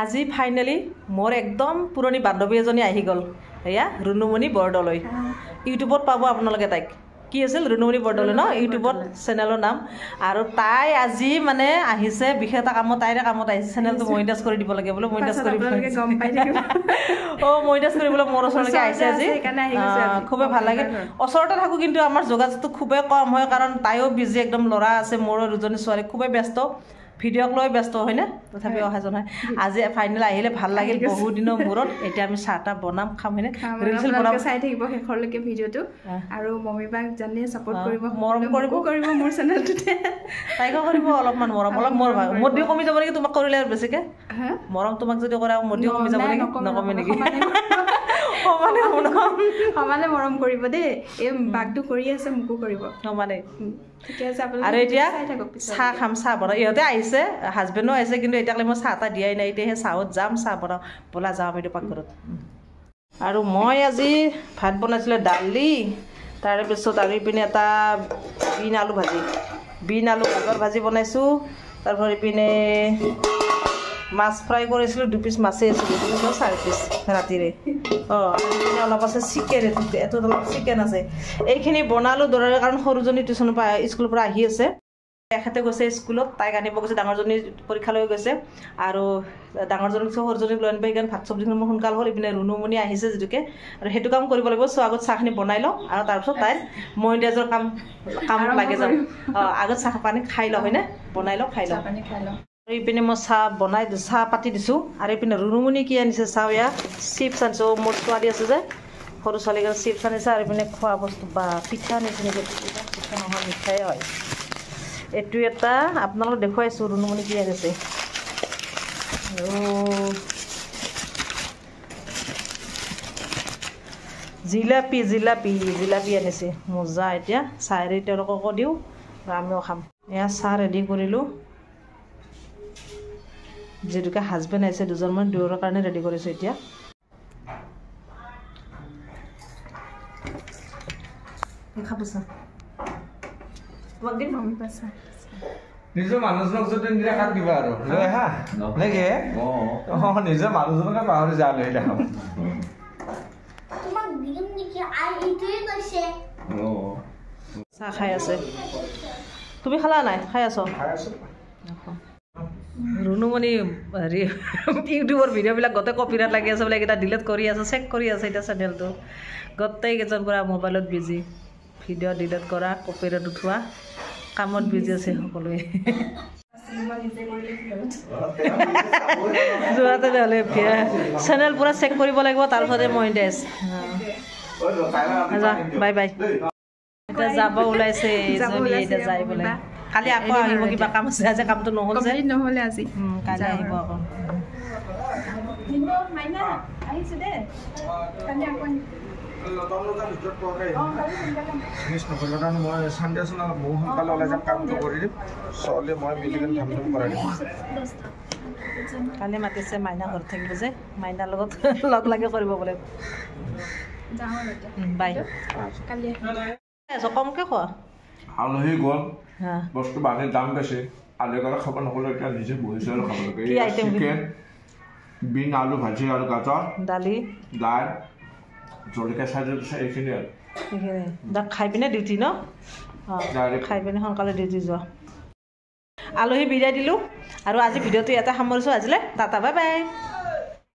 আজি ফাইনেলি মোৰ একদম পুৰণি বান্ধৱী এজনী আহি গ'ল এয়া ৰুণুমণি বৰদলৈ ইউটিউবত পাব আপোনালোকে তাইক কি আছিল ৰুণুমণি বৰদলৈ ন ইউটিউবত চেনেলৰ নাম আৰু তাই আজি মানে আহিছে বিশেষ এটা কামত তাইৰে কামত আহিছে চেনেলটো মনিটাইজ কৰি দিব লাগে বোলে মনিটাইজ কৰি গম পাই থাকিব মনিটাইজ কৰিবলৈ মোৰ ওচৰলৈকে আহিছে আজি খুবেই ভাল লাগে ওচৰতে থাকোঁ কিন্তু আমাৰ যোগাযোগটো খুবেই কম হয় কাৰণ তাইও বিজি একদম ল'ৰা আছে মোৰো দুজনী ছোৱালী খুবেই ব্যস্ত ভিডিঅ'ক লৈ ব্যস্ত হয়নে তথাপি অহাজন হয় আজি ফাইনেল আহিলে ভাল লাগিল বহু দিনৰ মূৰত এতিয়া আমি চাহ তাহ বনাম খাম হয়নে ৰিলছ বনাম চাই থাকিব শেষৰলৈকে ভিডিঅ'টো আৰু মমি বাক জানি সাপোৰ্ট কৰিব মৰম কৰিব মোৰ চেনেলটোতে তাইকো কৰিব অলপমান মৰম অলপ মোৰ দিও কমি যাব নেকি তোমাক কৰিলে আৰু বেছিকে মৰম তোমাক যদি কৰা মোৰ দিও কমি যাব নেকি নকমে নেকি সমানে মৰম কৰিব দেই এই বাকটো কৰি আছে মোকো কৰিব সমানে ঠিকে আছে আৰু এতিয়া চাহ খাম চাহ বনাওঁ ইহঁতে আহিছে হাজবেণ্ডো আহিছে কিন্তু এতিয়ালৈ মই চাহ এটা দিয়াই নাই এতিয়াহে চাহত যাম চাহ বনাওঁ ব'লা যাওঁ আমি পাকঘৰত আৰু মই আজি ভাত বনাইছিলোঁ দালি তাৰপিছত আৰু ইপিনে এটা বিন আলু গাজৰ ভাজি বনাইছোঁ তাৰপিছত ইপিনে মাছ ফ্ৰাই কৰিছিলোঁ 2 পিচ মাছেই আছিলোঁ 4 পিচ ৰাতিৰে অলপ আছে চিকেন এইটোত অলপ চিকেন আছে এইখিনি বনালোঁ দৰাৰে কাৰণ সৰুজনী টিউশ্যনৰ পৰা স্কুলৰ পৰা আহি আছে এখেতে গৈছে স্কুলত তাইক আনিব গৈছে ডাঙৰজনী পৰীক্ষালৈ গৈছে আৰু ডাঙৰজনীক সৰুজনীক লৈ আনিব সেইকাৰণে ভাত চব্জিখিনি মোৰ সোনকাল হ'ল ইপিনে ৰুণুমণি আহিছে যিটোকে আৰু সেইটো কাম কৰিব লাগিব চ' আগত চাহখিনি বনাই লওঁ আৰু তাৰপিছত তাইৰ মনিটাইজৰ কামত লাগি যাওঁ আগত চাহ পানী খাই লওঁ হয়নে বনাই লওঁ খাই লওঁ ইপিনে মই চাহ পাতি দিছোঁ আৰু ইপিনে ৰুণুমণি কি আনিছে চাওঁ এয়া চিপছ আনিছোঁ মোৰ ছোৱালী আছে যে সৰু ছোৱালীক চিপছ আনিছে আৰু ইপিনে খোৱা বস্তু বা পিঠা আনিছে নেকি পিঠা নহয় মিঠাই হয় এইটো এটা আপোনালোকক দেখুৱাইছোঁ ৰুণুমণি কি আনিছে আৰু জিলাপি আনিছে মজা এতিয়া চাহেৰি তেওঁলোককো দিওঁ আৰু আমিও খাম এয়া চাহ ৰেডি কৰিলোঁ যিটোকে হাজবেণ্ড আহিছে দুজনমান দুয়োৰৰ কাৰণে ৰেডি কৰিছোঁ এতিয়া খাবছা তোমাক দিম আমি পাইছা নিজৰ মানুহজনক যদি নিৰাখাত দিবা আৰু লৈ আহা নেকি নিজৰ মানুহজনকে পাহৰি যা লৈ দেখাম চাহ খাই আছে তুমি খালা নাই খাই আছ ৰুণুমণি হেৰি ইউটিউবৰ ভিডিঅ'বিলাক গোটেই কপিৰাইট লাগি আছে বোলে এইকেইটা ডিলিট কৰি আছে চেক কৰি আছে এতিয়া চেনেলটো গোটেইকেইজন পৰা মোবাইলত বিজি ভিডিঅ' ডিলিট কৰা কপিৰাইট উঠোৱা কামত বিজি আছে সকলোৱে যোৱাতে হ'লে চেনেল পূৰা চেক কৰিব লাগিব তাৰপিছতে মনিটাইজ বাই বাই এতিয়া যাব ওলাইছে এজনী এতিয়া যাই বোলে কালি আকৌ আহিব কিবা কাম আছে আজি কামটো নহ'ল যে নহ'লে আজি কালি আহিব আকৌ মই চানডে চোনা বহু সোনকালে ওলাই যাম কামটো কৰি দিম ছোৱালী মই মিলি কিনে ধাম কৰাই দিম কালি মাতিছে মাইনা ঘৰত থাকিব যে মাইনাৰ লগত লগ লাগি কৰিব বোলে বাই কমকৈ খোৱা আলহী গ'ল বস্তু বাহিনীৰ দাম বেছি আলহী ঘৰত খাব নগ'লে এতিয়া নিজে বহিছোঁ আৰু খাব লাগে চিকেন বিন আলু ভাজি আৰু গাজৰ দালি জলকীয়া চাই দিছে এইখিনি আৰু খাই পিনে ডিউটি ন খাই পিনে সোনকালে ডিউটি যোৱা আলহী বিদায় দিলোঁ আৰু আজি ভিডিঅ'টো ইয়াতে সামৰিছোঁ আজিলৈ টাটা বাই বাই